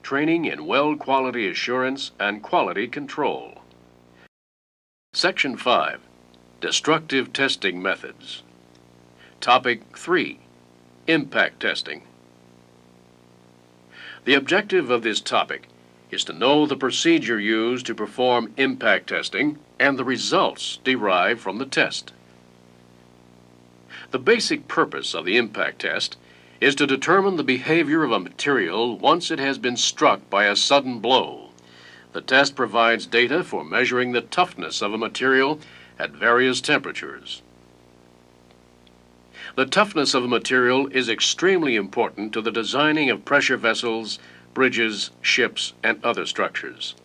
training in weld quality assurance and quality control. Section 5, Destructive Testing Methods. Topic 3, Impact Testing. The objective of this topic is to know the procedure used to perform impact testing and the results derived from the test. The basic purpose of the impact test is to determine the behavior of a material once it has been struck by a sudden blow. The test provides data for measuring the toughness of a material at various temperatures. The toughness of a material is extremely important to the designing of pressure vessels, bridges, ships, and other structures.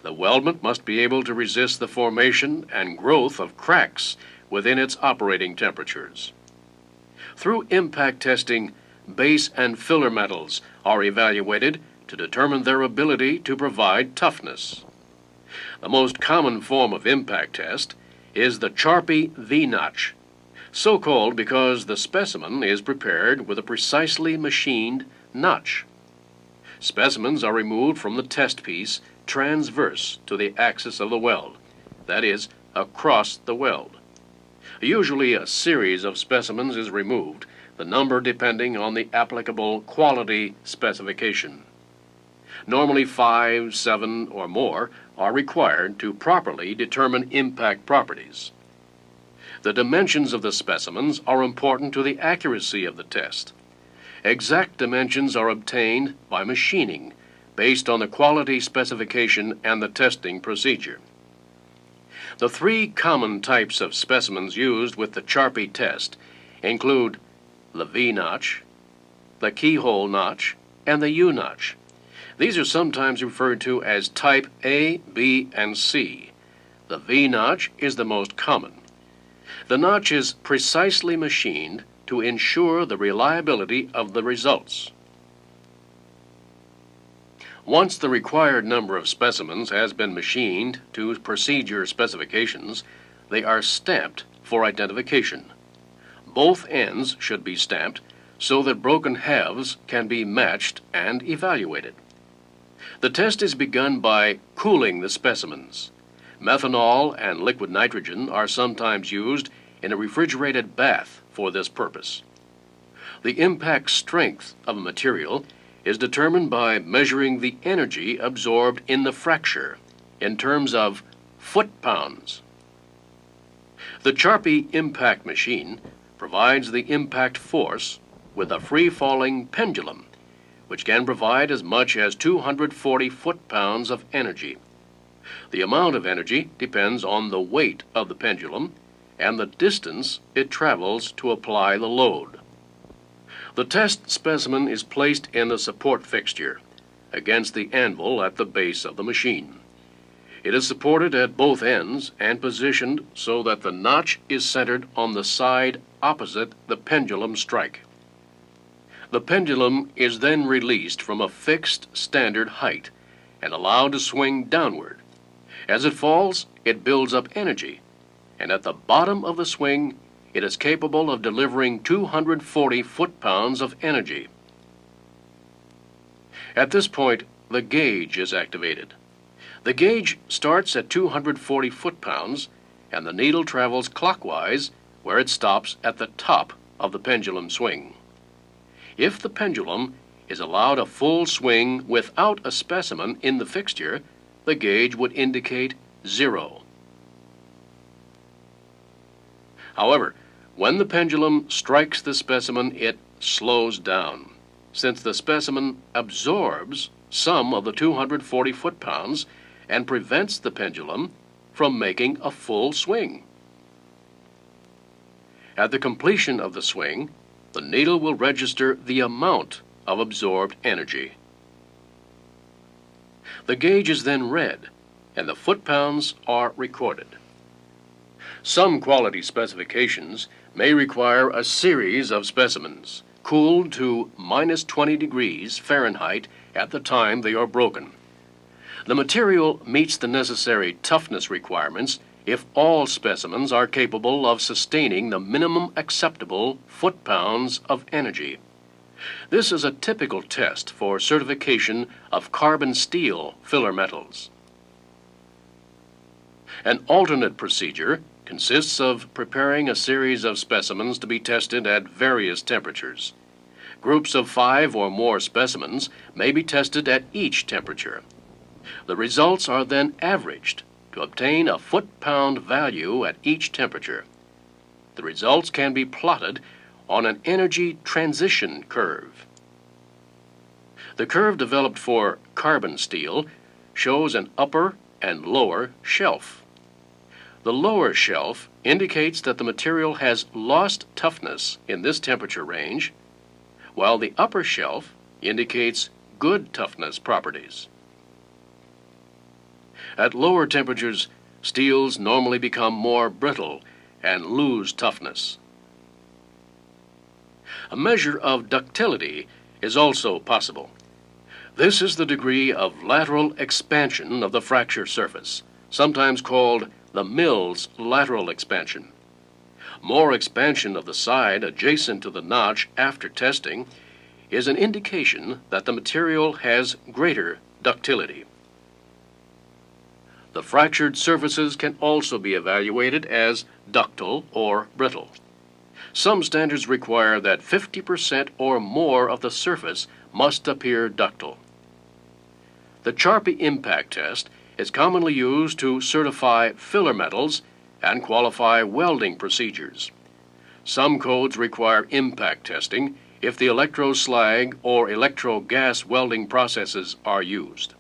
The weldment must be able to resist the formation and growth of cracks within its operating temperatures. Through impact testing, base and filler metals are evaluated to determine their ability to provide toughness. The most common form of impact test is the Charpy V-notch, so called because the specimen is prepared with a precisely machined notch. Specimens are removed from the test piece transverse to the axis of the weld, that is, across the weld. Usually a series of specimens is removed, the number depending on the applicable quality specification. Normally 5, 7, or more are required to properly determine impact properties. The dimensions of the specimens are important to the accuracy of the test. Exact dimensions are obtained by machining based on the quality specification and the testing procedure. The three common types of specimens used with the Charpy test include the V-notch, the keyhole notch, and the U-notch. These are sometimes referred to as type A, B, and C. The V-notch is the most common. The notch is precisely machined to ensure the reliability of the results. Once the required number of specimens has been machined to procedure specifications, they are stamped for identification. Both ends should be stamped so that broken halves can be matched and evaluated. The test is begun by cooling the specimens. Methanol and liquid nitrogen are sometimes used in a refrigerated bath for this purpose. The impact strength of a material is determined by measuring the energy absorbed in the fracture in terms of foot-pounds. The Charpy impact machine provides the impact force with a free-falling pendulum, which can provide as much as 240 foot-pounds of energy. The amount of energy depends on the weight of the pendulum and the distance it travels to apply the load. The test specimen is placed in the support fixture against the anvil at the base of the machine. It is supported at both ends and positioned so that the notch is centered on the side opposite the pendulum strike. The pendulum is then released from a fixed standard height and allowed to swing downward. As it falls, it builds up energy, and at the bottom of the swing, it is capable of delivering 240 foot-pounds of energy. At this point, the gauge is activated. The gauge starts at 240 foot-pounds, and the needle travels clockwise where it stops at the top of the pendulum swing. If the pendulum is allowed a full swing without a specimen in the fixture, the gauge would indicate 0. However, when the pendulum strikes the specimen, it slows down, since the specimen absorbs some of the 240 foot-pounds and prevents the pendulum from making a full swing. At the completion of the swing, the needle will register the amount of absorbed energy. The gauge is then read, and the foot-pounds are recorded. Some quality specifications may require a series of specimens, cooled to -20 degrees Fahrenheit at the time they are broken. The material meets the necessary toughness requirements if all specimens are capable of sustaining the minimum acceptable foot-pounds of energy. This is a typical test for certification of carbon steel filler metals. An alternate procedure consists of preparing a series of specimens to be tested at various temperatures. Groups of 5 or more specimens may be tested at each temperature. The results are then averaged to obtain a foot-pound value at each temperature. The results can be plotted on an energy transition curve. The curve developed for carbon steel shows an upper and lower shelf. The lower shelf indicates that the material has lost toughness in this temperature range, while the upper shelf indicates good toughness properties. At lower temperatures, steels normally become more brittle and lose toughness. A measure of ductility is also possible. This is the degree of lateral expansion of the fracture surface, sometimes called the Mills lateral expansion. More expansion of the side adjacent to the notch after testing is an indication that the material has greater ductility. The fractured surfaces can also be evaluated as ductile or brittle. Some standards require that 50% or more of the surface must appear ductile. The Charpy impact test is commonly used to certify filler metals and qualify welding procedures. Some codes require impact testing if the electroslag or electrogas welding processes are used.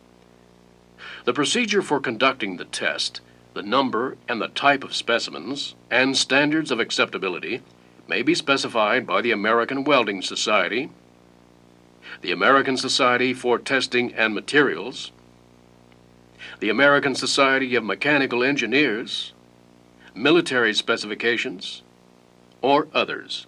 The procedure for conducting the test, the number and the type of specimens, and standards of acceptability may be specified by the American Welding Society, the American Society for Testing and Materials, the American Society of Mechanical Engineers, military specifications, or others.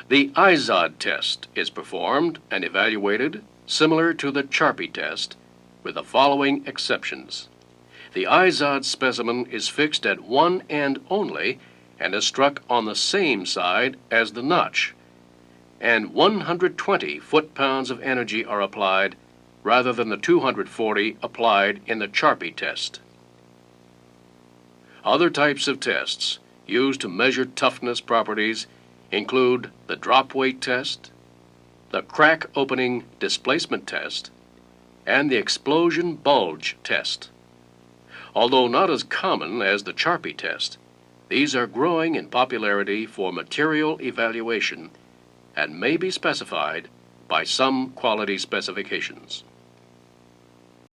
The IZOD test is performed and evaluated similar to the Charpy test, with the following exceptions. The IZOD specimen is fixed at one end only and is struck on the same side as the notch, and 120 foot-pounds of energy are applied rather than the 240 applied in the Charpy test. Other types of tests used to measure toughness properties include the drop weight test, the crack opening displacement test, and the explosion bulge test. Although not as common as the Charpy test, these are growing in popularity for material evaluation and may be specified by some quality specifications.